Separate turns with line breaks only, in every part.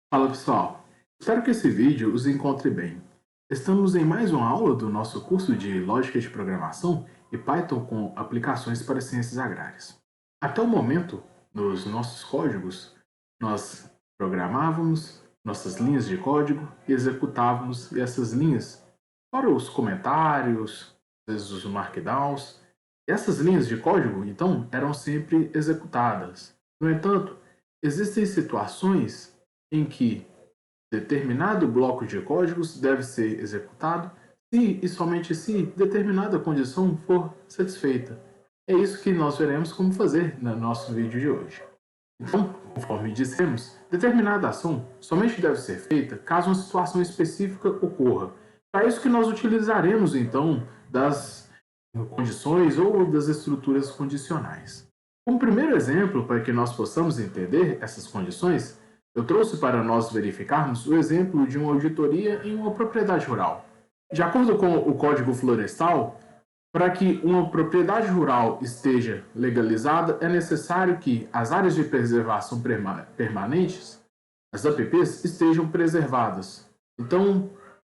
Fala pessoal, espero que esse vídeo os encontre bem. Estamos em mais uma aula do nosso curso de Lógica de Programação e Python com aplicações para ciências agrárias. Até o momento, nos nossos códigos, nós programávamos nossas linhas de código e executávamos essas linhas para os comentários, às vezes os markdowns. Essas linhas de código, então, eram sempre executadas. No entanto, existem situações em que determinado bloco de códigos deve ser executado se e somente se determinada condição for satisfeita. É isso que nós veremos como fazer no nosso vídeo de hoje. Então, conforme dissemos, determinada ação somente deve ser feita caso uma situação específica ocorra. Para isso que nós utilizaremos, então, das condições ou das estruturas condicionais. Como primeiro exemplo, para que nós possamos entender essas condições, eu trouxe para nós verificarmos o exemplo de uma auditoria em uma propriedade rural. De acordo com o Código Florestal, para que uma propriedade rural esteja legalizada, é necessário que as áreas de preservação permanentes, as APPs, estejam preservadas. Então,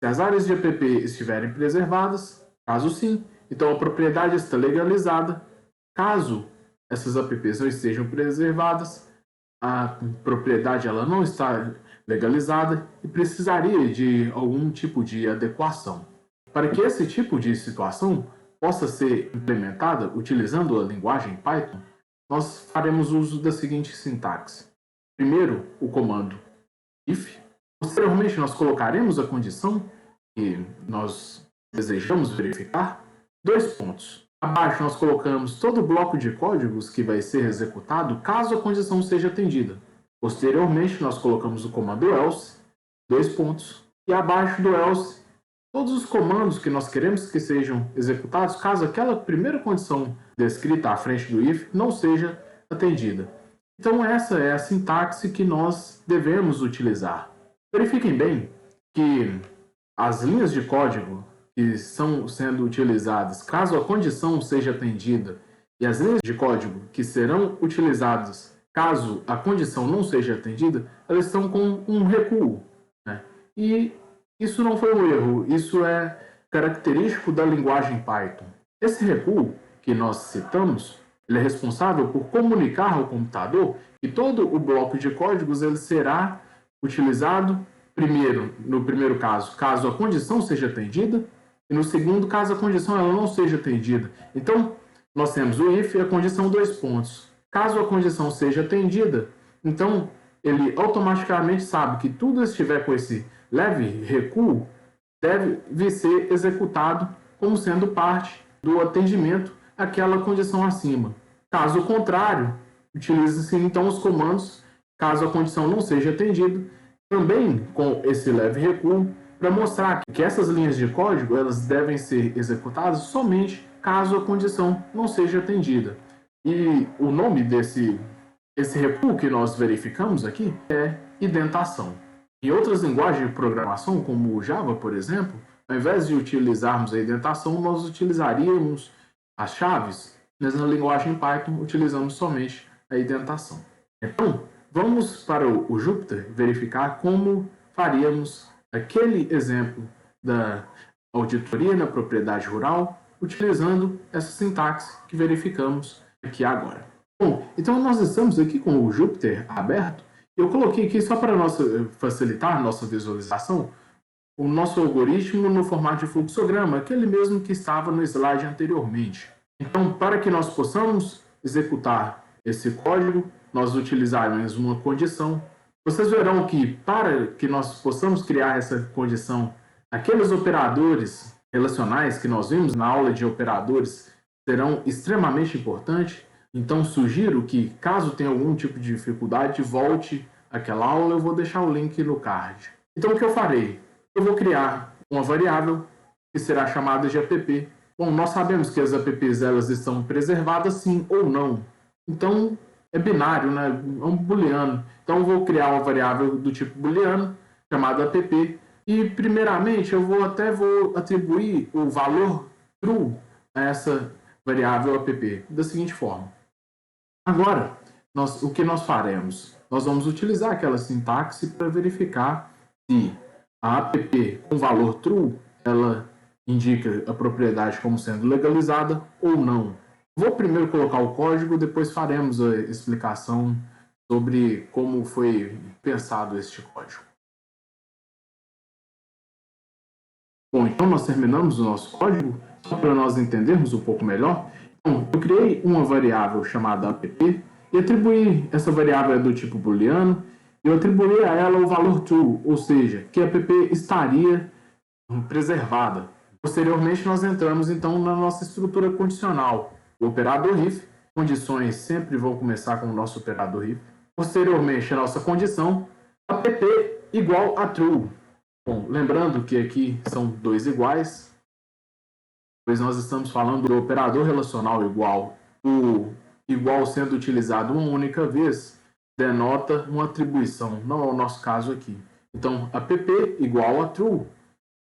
se as áreas de APP estiverem preservadas, caso sim, então a propriedade está legalizada. Caso essas APPs não estejam preservadas, a propriedade ela não está legalizada e precisaria de algum tipo de adequação. Para que esse tipo de situação possa ser implementada utilizando a linguagem Python, nós faremos uso da seguinte sintaxe. Primeiro, o comando if. Posteriormente, nós colocaremos a condição que nós desejamos verificar. Dois pontos. Abaixo nós colocamos todo o bloco de códigos que vai ser executado caso a condição seja atendida. Posteriormente, nós colocamos o comando else, dois pontos, e abaixo do else, todos os comandos que nós queremos que sejam executados caso aquela primeira condição descrita à frente do if não seja atendida. Então essa é a sintaxe que nós devemos utilizar. Verifiquem bem que as linhas de código que estão sendo utilizadas caso a condição seja atendida e as linhas de código que serão utilizadas caso a condição não seja atendida, elas estão com um recuo, né? E isso não foi um erro, isso é característico da linguagem Python. Esse recuo que nós citamos, ele é responsável por comunicar ao computador que todo o bloco de códigos ele será utilizado primeiro, no primeiro caso a condição seja atendida, e no segundo, caso a condição ela não seja atendida. Então, nós temos o if e a condição dois pontos. Caso a condição seja atendida, então ele automaticamente sabe que tudo estiver com esse leve recuo deve ser executado como sendo parte do atendimento àquela condição acima. Caso contrário, utiliza-se então os comandos, caso a condição não seja atendida, também com esse leve recuo, para mostrar que essas linhas de código elas devem ser executadas somente caso a condição não seja atendida. E o nome desse recuo que nós verificamos aqui é indentação. Em outras linguagens de programação, como o Java, por exemplo, ao invés de utilizarmos a indentação, nós utilizaríamos as chaves, mas na linguagem Python utilizamos somente a indentação. Então, vamos para o Jupyter verificar como faríamos aquele exemplo da auditoria na propriedade rural utilizando essa sintaxe que verificamos aqui agora. Bom, então nós estamos aqui com o Jupyter aberto. Eu coloquei aqui só para facilitar a nossa visualização o nosso algoritmo no formato de fluxograma, aquele mesmo que estava no slide anteriormente. Então, para que nós possamos executar esse código, nós utilizaremos uma condição. Vocês verão que para que nós possamos criar essa condição, aqueles operadores relacionais que nós vimos na aula de operadores serão extremamente importantes. Então, sugiro que, caso tenha algum tipo de dificuldade, volte àquela aula, eu vou deixar o link no card. Então, o que eu farei? Eu vou criar uma variável que será chamada de app. Bom, nós sabemos que as apps elas estão preservadas sim ou não. Então, é binário, né? É um booleano. Então, eu vou criar uma variável do tipo booleano, chamada app. E, primeiramente, eu vou atribuir o valor true a essa variável app, da seguinte forma. Agora, o que nós faremos? Nós vamos utilizar aquela sintaxe para verificar se a app com valor true, ela indica a propriedade como sendo legalizada ou não. Vou primeiro colocar o código, depois faremos a explicação sobre como foi pensado este código. Bom, então nós terminamos o nosso código, só para nós entendermos um pouco melhor. Então, eu criei uma variável chamada app e atribuí essa variável do tipo booleano, e eu atribuí a ela o valor true, ou seja, que a app estaria preservada. Posteriormente, nós entramos então na nossa estrutura condicional, o operador if. Condições sempre vão começar com o nosso operador if. Posteriormente, a nossa condição, app igual a true. Bom, lembrando que aqui são dois iguais, pois nós estamos falando do operador relacional igual. O igual sendo utilizado uma única vez denota uma atribuição, não é o nosso caso aqui. Então, app igual a true,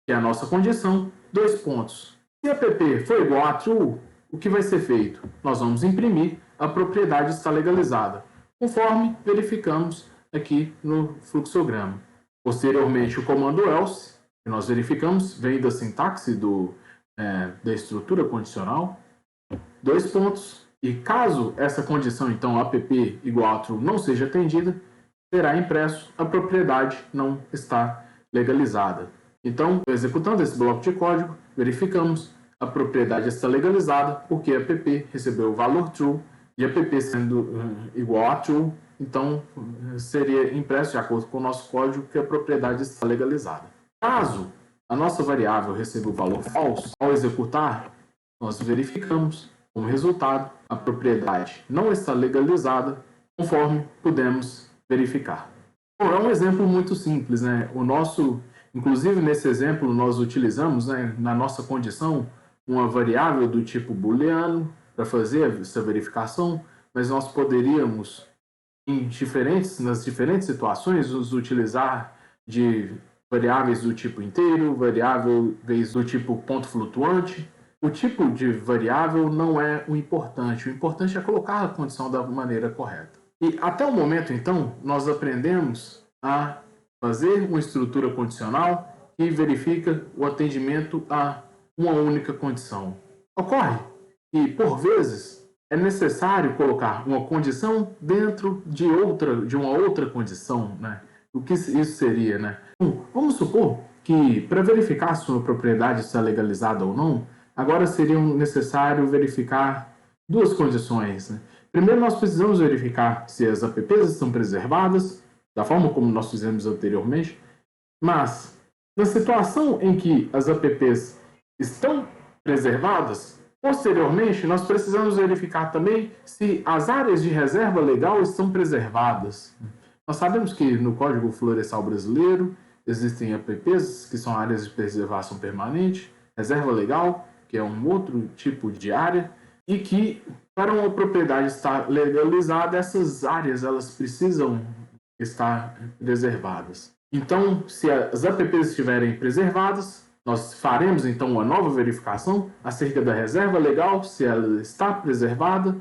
que é a nossa condição, 2 pontos. Se app for igual a true, o que vai ser feito? Nós vamos imprimir a propriedade está legalizada, conforme verificamos aqui no fluxograma. Posteriormente, o comando else, que nós verificamos, vem da sintaxe da estrutura condicional, 2 pontos, e caso essa condição, então, app igual a true, não seja atendida, será impresso a propriedade não está legalizada. Então, executando esse bloco de código, verificamos a propriedade está legalizada porque a app recebeu o valor true e a app sendo igual a true, então seria impresso de acordo com o nosso código que a propriedade está legalizada. Caso a nossa variável receba o valor false, ao executar, nós verificamos como resultado a propriedade não está legalizada, conforme pudemos verificar. Bom, é um exemplo muito simples, né? Inclusive nesse exemplo nós utilizamos, né, na nossa condição uma variável do tipo booleano para fazer essa verificação, mas nós poderíamos nas diferentes situações nos utilizar de variáveis do tipo inteiro, variáveis do tipo ponto flutuante. O tipo de variável não é o importante é colocar a condição da maneira correta. E até o momento, então, nós aprendemos a fazer uma estrutura condicional que verifica o atendimento a uma única condição. Ocorre que, por vezes, é necessário colocar uma condição dentro de uma outra condição, né? O que isso seria, né? Bom, vamos supor que, para verificar se uma propriedade está legalizada ou não, agora seria necessário verificar 2 condições, né? Primeiro, nós precisamos verificar se as apps estão preservadas, da forma como nós fizemos anteriormente, mas na situação em que as apps estão preservadas, posteriormente nós precisamos verificar também se as áreas de reserva legal estão preservadas. Nós sabemos que no Código Florestal Brasileiro existem apps que são áreas de preservação permanente, reserva legal, que é um outro tipo de área, e que para uma propriedade estar legalizada, essas áreas elas precisam estar preservadas. Então, se as apps estiverem preservadas, nós faremos então uma nova verificação acerca da reserva legal, se ela está preservada,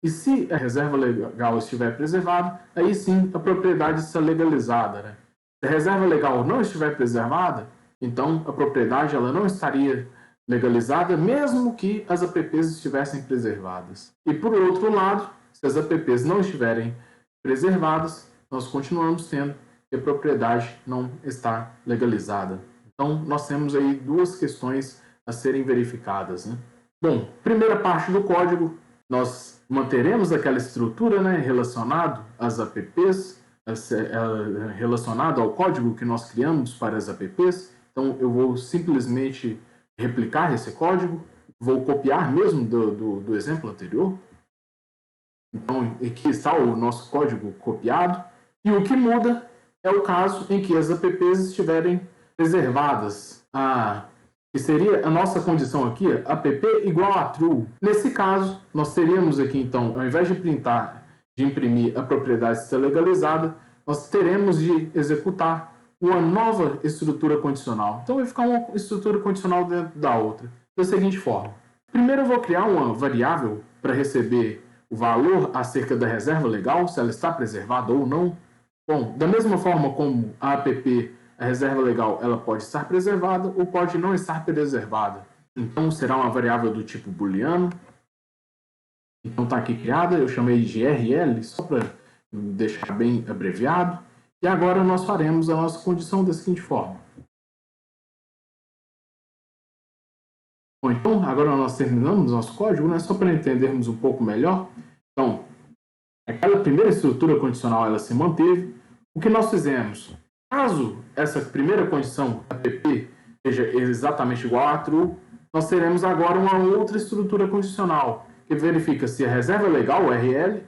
e se a reserva legal estiver preservada, aí sim a propriedade está legalizada, né? Se a reserva legal não estiver preservada, então a propriedade ela não estaria legalizada, mesmo que as apps estivessem preservadas. E por outro lado, se as apps não estiverem preservadas, nós continuamos tendo que a propriedade não está legalizada. Então, nós temos aí 2 questões a serem verificadas, né? Bom, primeira parte do código, nós manteremos aquela estrutura, né, relacionado às apps, relacionado ao código que nós criamos para as apps. Então, eu vou simplesmente replicar esse código, vou copiar mesmo do exemplo anterior. Então, aqui está o nosso código copiado. E o que muda é o caso em que as apps estiverem preservadas. Que seria a nossa condição aqui, app igual a true. Nesse caso, nós teríamos aqui, então, ao invés de imprimir a propriedade está legalizada, nós teremos de executar uma nova estrutura condicional. Então, vai ficar uma estrutura condicional dentro da outra, da seguinte forma. Primeiro, eu vou criar uma variável para receber o o valor acerca da reserva legal, se ela está preservada ou não. Bom, da mesma forma como a APP, a reserva legal, ela pode estar preservada ou pode não estar preservada. Então, será uma variável do tipo booleano. Então, está aqui criada, eu chamei de RL, só para deixar bem abreviado. E agora nós faremos a nossa condição da seguinte forma. Bom, então, agora nós terminamos nosso código, né? Só para entendermos um pouco melhor. Então, aquela primeira estrutura condicional ela se manteve. O que nós fizemos? Caso essa primeira condição, APP, seja exatamente igual a true, nós teremos agora uma outra estrutura condicional, que verifica se a reserva legal, o RL,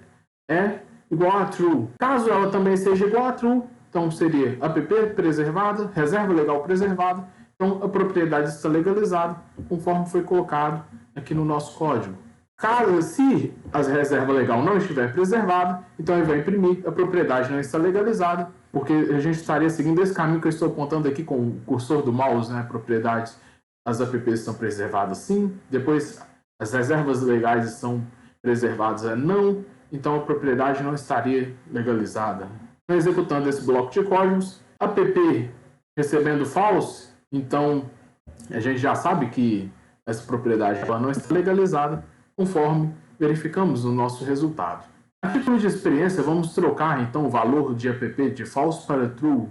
é igual a true. Caso ela também seja igual a true, então seria APP preservada, reserva legal preservada, então a propriedade está legalizada, conforme foi colocado aqui no nosso código. Caso, se a reserva legal não estiver preservada, então ele vai imprimir, a propriedade não está legalizada, porque a gente estaria seguindo esse caminho que eu estou apontando aqui com o cursor do mouse, né? Propriedades, as APPs estão preservadas sim, depois as reservas legais estão preservadas não, então a propriedade não estaria legalizada. Então, executando esse bloco de códigos, APP recebendo false, então a gente já sabe que essa propriedade ela não está legalizada, conforme verificamos no nosso resultado. A título de experiência, vamos trocar então o valor de APP de false para true.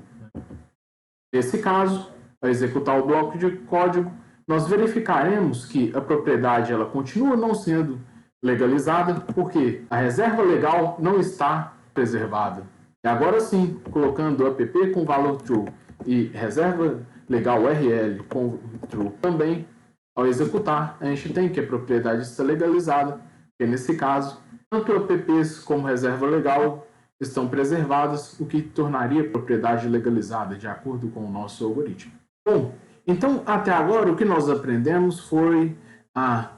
Nesse caso, para executar o bloco de código, nós verificaremos que a propriedade ela continua não sendo legalizada, porque a reserva legal não está preservada. E agora sim, colocando APP com valor true e reserva legal URL com true também, ao executar, a gente tem que a propriedade está legalizada, porque nesse caso, tanto APPs como reserva legal estão preservadas, o que tornaria a propriedade legalizada, de acordo com o nosso algoritmo. Bom, então até agora o que nós aprendemos foi a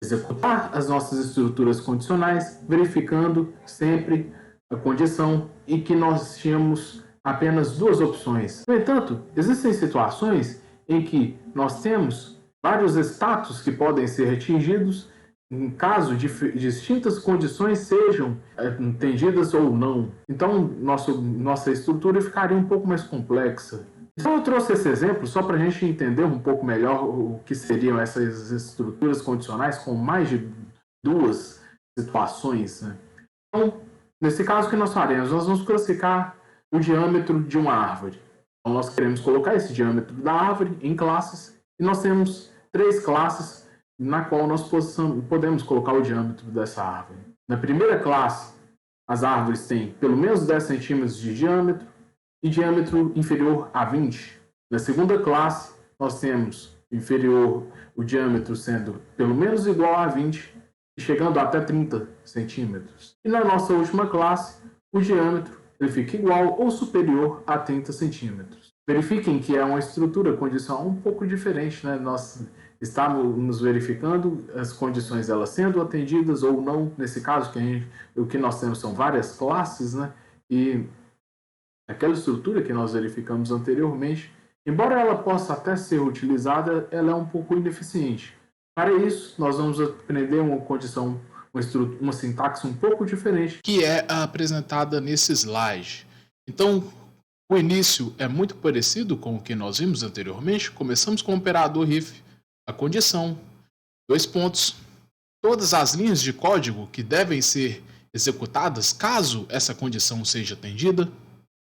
executar as nossas estruturas condicionais, verificando sempre a condição e que nós tínhamos apenas duas opções. No entanto, existem situações em que nós temos vários status que podem ser atingidos em caso de distintas condições sejam atendidas ou não. Então, nossa estrutura ficaria um pouco mais complexa. Então, eu trouxe esse exemplo só para a gente entender um pouco melhor o que seriam essas estruturas condicionais com mais de duas situações, né? Então, nesse caso, o que nós faremos? Nós vamos classificar o diâmetro de uma árvore. Então, nós queremos colocar esse diâmetro da árvore em classes e nós temos 3 classes na qual nós podemos colocar o diâmetro dessa árvore. Na primeira classe, as árvores têm pelo menos 10 centímetros de diâmetro e diâmetro inferior a 20. Na segunda classe, nós temos o diâmetro sendo pelo menos igual a 20 e chegando até 30 centímetros. E na nossa última classe, o diâmetro ele fica igual ou superior a 30 centímetros. Verifiquem que é uma estrutura condicional um pouco diferente, né? Nós estamos verificando as condições elas sendo atendidas ou não. Nesse caso, o que nós temos são várias classes, né? E aquela estrutura que nós verificamos anteriormente, embora ela possa até ser utilizada, ela é um pouco ineficiente. Para isso, nós vamos aprender uma condição, uma sintaxe um pouco diferente,
que é a apresentada nesse slide. Então, o início é muito parecido com o que nós vimos anteriormente. Começamos com o operador if, a condição, 2 pontos, todas as linhas de código que devem ser executadas caso essa condição seja atendida.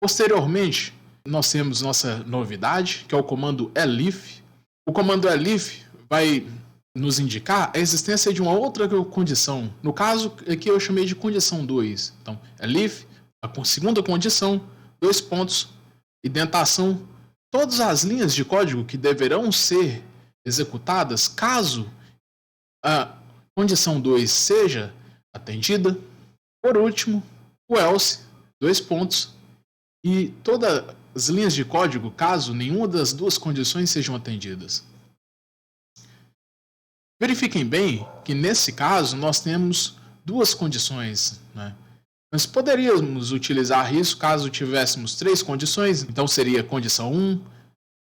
Posteriormente, nós temos nossa novidade, que é o comando elif. O comando elif vai nos indicar a existência de uma outra condição. No caso, aqui eu chamei de condição 2. Então, elif, a segunda condição, 2 pontos, indentação, todas as linhas de código que deverão ser executadas caso a condição 2 seja atendida. Por último, o else, 2 pontos, e todas as linhas de código caso nenhuma das duas condições sejam atendidas. Verifiquem bem que nesse caso nós temos duas condições, né? Nós poderíamos utilizar isso caso tivéssemos 3 condições, então seria condição 1,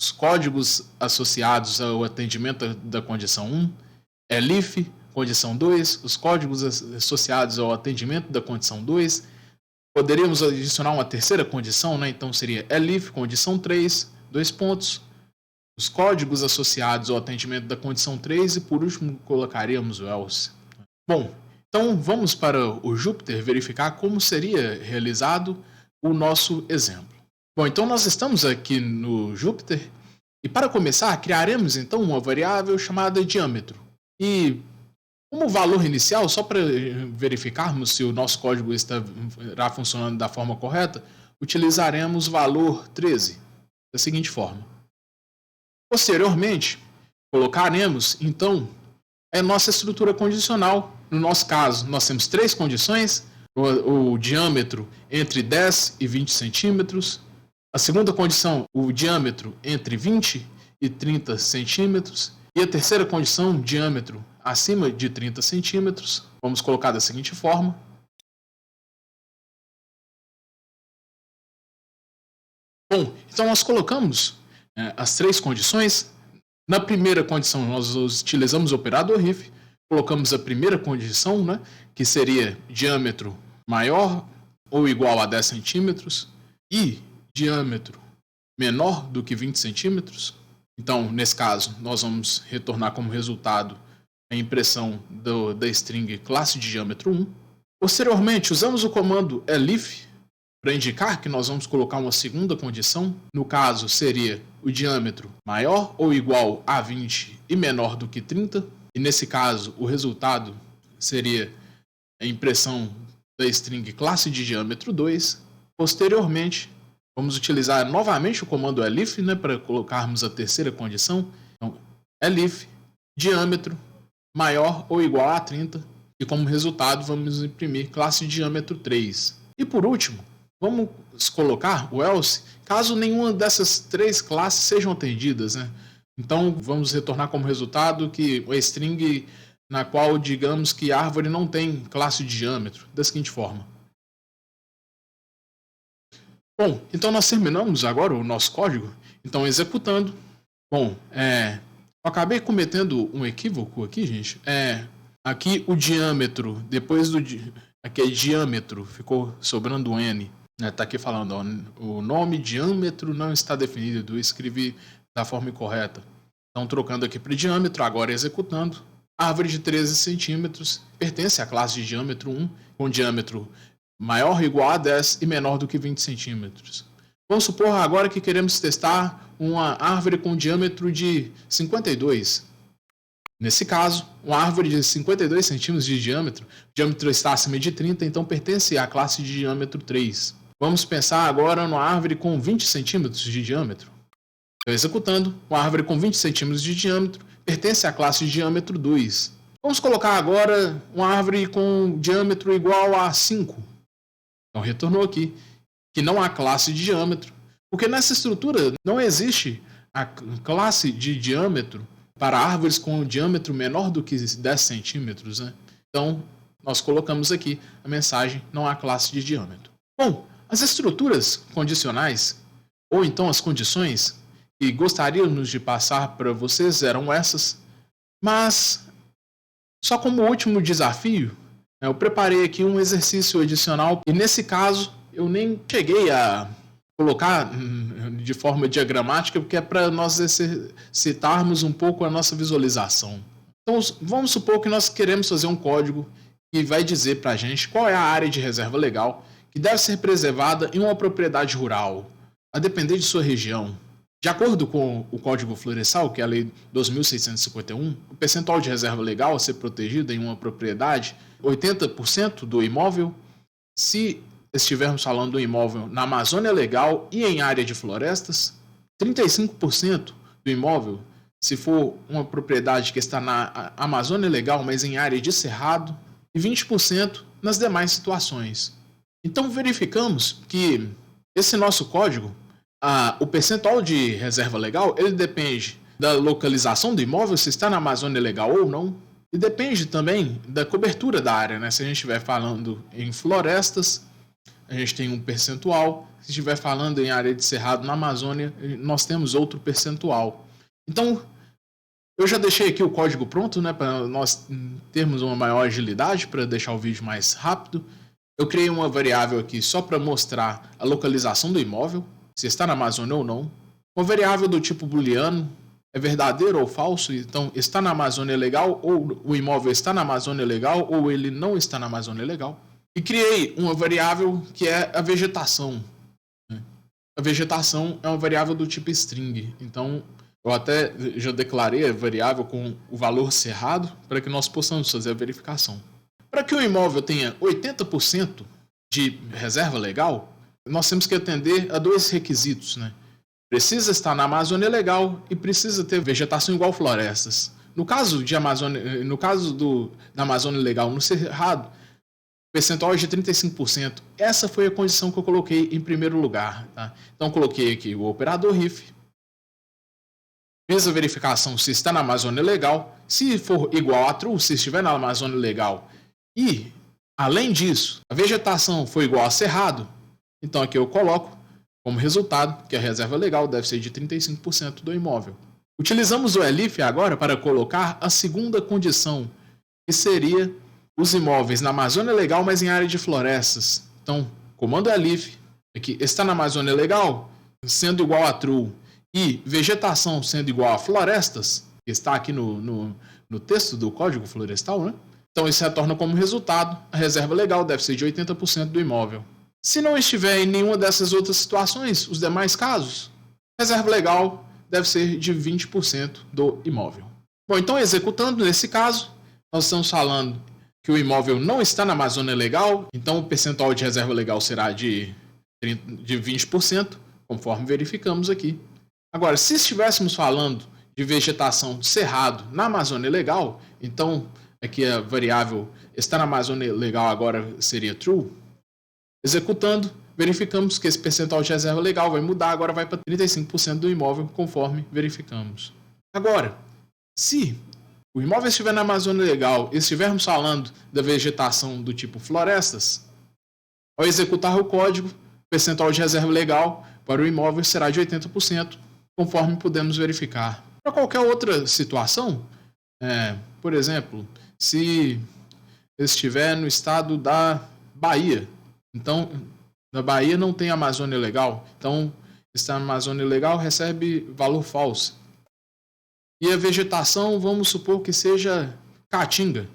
os códigos associados ao atendimento da condição 1, elif, condição 2, os códigos associados ao atendimento da condição 2. Poderíamos adicionar uma terceira condição, né? Então seria elif, condição 3, 2 pontos, os códigos associados ao atendimento da condição 3 e por último colocaríamos o else. Bom, então vamos para o Jupyter verificar como seria realizado o nosso exemplo. Bom, então nós estamos aqui no Jupyter e para começar criaremos então uma variável chamada diâmetro. E como valor inicial, só para verificarmos se o nosso código estará funcionando da forma correta, utilizaremos o valor 13, da seguinte forma. Posteriormente, colocaremos, então, a nossa estrutura condicional. No nosso caso, nós temos 3 condições, o diâmetro entre 10 e 20 centímetros. A segunda condição, o diâmetro entre 20 e 30 centímetros. E a terceira condição, diâmetro acima de 30 centímetros. Vamos colocar da seguinte forma. Bom, então nós colocamos as 3 condições. Na primeira condição, nós utilizamos o operador if. Colocamos a primeira condição, né, que seria diâmetro maior ou igual a 10 centímetros e diâmetro menor do que 20 centímetros. Então, nesse caso, nós vamos retornar como resultado a impressão da string classe de diâmetro 1. Posteriormente, usamos o comando elif para indicar que nós vamos colocar uma segunda condição. No caso, seria o diâmetro maior ou igual a 20 e menor do que 30. E nesse caso, o resultado seria a impressão da string classe de diâmetro 2. Posteriormente, vamos utilizar novamente o comando elif, né, para colocarmos a terceira condição. Então, elif, diâmetro maior ou igual a 30. E como resultado, vamos imprimir classe de diâmetro 3. E por último, vamos colocar o else caso nenhuma dessas 3 classes sejam atendidas, né? Então, vamos retornar como resultado que a string na qual digamos que a árvore não tem classe de diâmetro, da seguinte forma. Bom, então nós terminamos agora o nosso código. Então, executando. Bom, eu acabei cometendo um equívoco aqui, gente. Aqui o diâmetro, depois do aqui é diâmetro, ficou sobrando um N. Está aqui falando, ó, o nome diâmetro não está definido, eu escrevi da forma incorreta. Então, trocando aqui para diâmetro, agora executando. A árvore de 13 centímetros pertence à classe de diâmetro 1, com diâmetro maior ou igual a 10 e menor do que 20 centímetros. Vamos supor agora que queremos testar uma árvore com diâmetro de 52. Nesse caso, uma árvore de 52 centímetros de diâmetro, o diâmetro está acima de 30, então pertence à classe de diâmetro 3. Vamos pensar agora numa árvore com 20 centímetros de diâmetro. Estou executando, uma árvore com 20 centímetros de diâmetro pertence à classe de diâmetro 2. Vamos colocar agora uma árvore com diâmetro igual a 5. Então retornou aqui que não há classe de diâmetro, porque nessa estrutura não existe a classe de diâmetro para árvores com diâmetro menor do que 10 centímetros. Né? Então, nós colocamos aqui a mensagem não há classe de diâmetro. Bom, as estruturas condicionais, ou então as condições que gostaríamos de passar para vocês eram essas, mas só como último desafio, eu preparei aqui um exercício adicional e nesse caso eu nem cheguei a colocar de forma diagramática porque é para nós exercitarmos um pouco a nossa visualização. Então vamos supor que nós queremos fazer um código que vai dizer para a gente qual é a área de reserva legal que deve ser preservada em uma propriedade rural, a depender de sua região. De acordo com o Código Florestal, que é a Lei 2.651, o percentual de reserva legal a ser protegida em uma propriedade, 80% do imóvel. Se estivermos falando do imóvel na Amazônia Legal e em área de florestas, 35% do imóvel, se for uma propriedade que está na Amazônia Legal, mas em área de cerrado, e 20% nas demais situações. Então verificamos que esse nosso código, o percentual de reserva legal, ele depende da localização do imóvel, se está na Amazônia Legal ou não, e depende também da cobertura da área, né? Se a gente estiver falando em florestas, a gente tem um percentual. Se estiver falando em área de cerrado na Amazônia, nós temos outro percentual. Então, Eu já deixei aqui o código pronto, né, para nós termos uma maior agilidade, para deixar o vídeo mais rápido. Eu criei uma variável aqui só para mostrar a localização do imóvel, se está na Amazônia ou não. Uma variável do tipo booleano, é verdadeiro ou falso, então está na Amazônia legal, ou o imóvel está na Amazônia legal, ou ele não está na Amazônia legal. E criei uma variável que é a vegetação. A vegetação é uma variável do tipo string, então eu até já declarei a variável com o valor cerrado para que nós possamos fazer a verificação. Para que o imóvel tenha 80% de reserva legal, nós temos que atender a dois requisitos, né? Precisa estar na Amazônia legal e precisa ter vegetação igual florestas. No caso da Amazônia legal no Cerrado, o percentual é de 35%. Essa foi a condição que eu coloquei em primeiro lugar. Tá? Então, coloquei aqui o operador if, fiz a verificação se está na Amazônia legal, se for igual a true, se estiver na Amazônia legal, e, além disso, a vegetação foi igual a cerrado, então aqui eu coloco como resultado que a reserva legal deve ser de 35% do imóvel. Utilizamos o elif agora para colocar a segunda condição, que seria os imóveis na Amazônia legal, mas em área de florestas. Então, comando elif, aqui está na Amazônia legal, sendo igual a true, e vegetação sendo igual a florestas, que está aqui no texto do Código Florestal, né? Então, isso retorna como resultado, a reserva legal deve ser de 80% do imóvel. Se não estiver em nenhuma dessas outras situações, os demais casos, a reserva legal deve ser de 20% do imóvel. Bom, então, executando nesse caso, nós estamos falando que o imóvel não está na Amazônia legal, então o percentual de reserva legal será de 20%, conforme verificamos aqui. Agora, se estivéssemos falando de vegetação de cerrado na Amazônia legal, então aqui a variável está na Amazônia legal agora seria true. Executando, verificamos que esse percentual de reserva legal vai mudar, agora vai para 35% do imóvel, conforme verificamos. Agora, se o imóvel estiver na Amazônia legal e estivermos falando da vegetação do tipo florestas, ao executar o código, o percentual de reserva legal para o imóvel será de 80%, conforme podemos verificar. Para qualquer outra situação, por exemplo, se estiver no estado da Bahia, então na Bahia não tem Amazônia legal, então está na Amazônia legal recebe valor falso. E a vegetação, vamos supor que seja caatinga.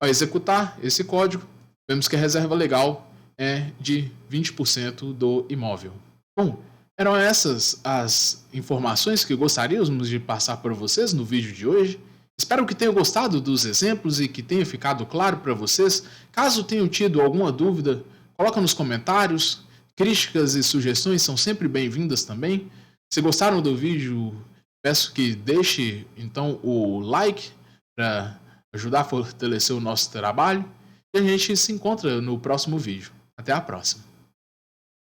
Ao executar esse código, vemos que a reserva legal é de 20% do imóvel. Bom, eram essas as informações que gostaríamos de passar para vocês no vídeo de hoje. Espero que tenham gostado dos exemplos e que tenha ficado claro para vocês. Caso tenham tido alguma dúvida, coloca nos comentários. Críticas e sugestões são sempre bem-vindas também. Se gostaram do vídeo, peço que deixe então o like para ajudar a fortalecer o nosso trabalho. E a gente se encontra no próximo vídeo. Até a próxima.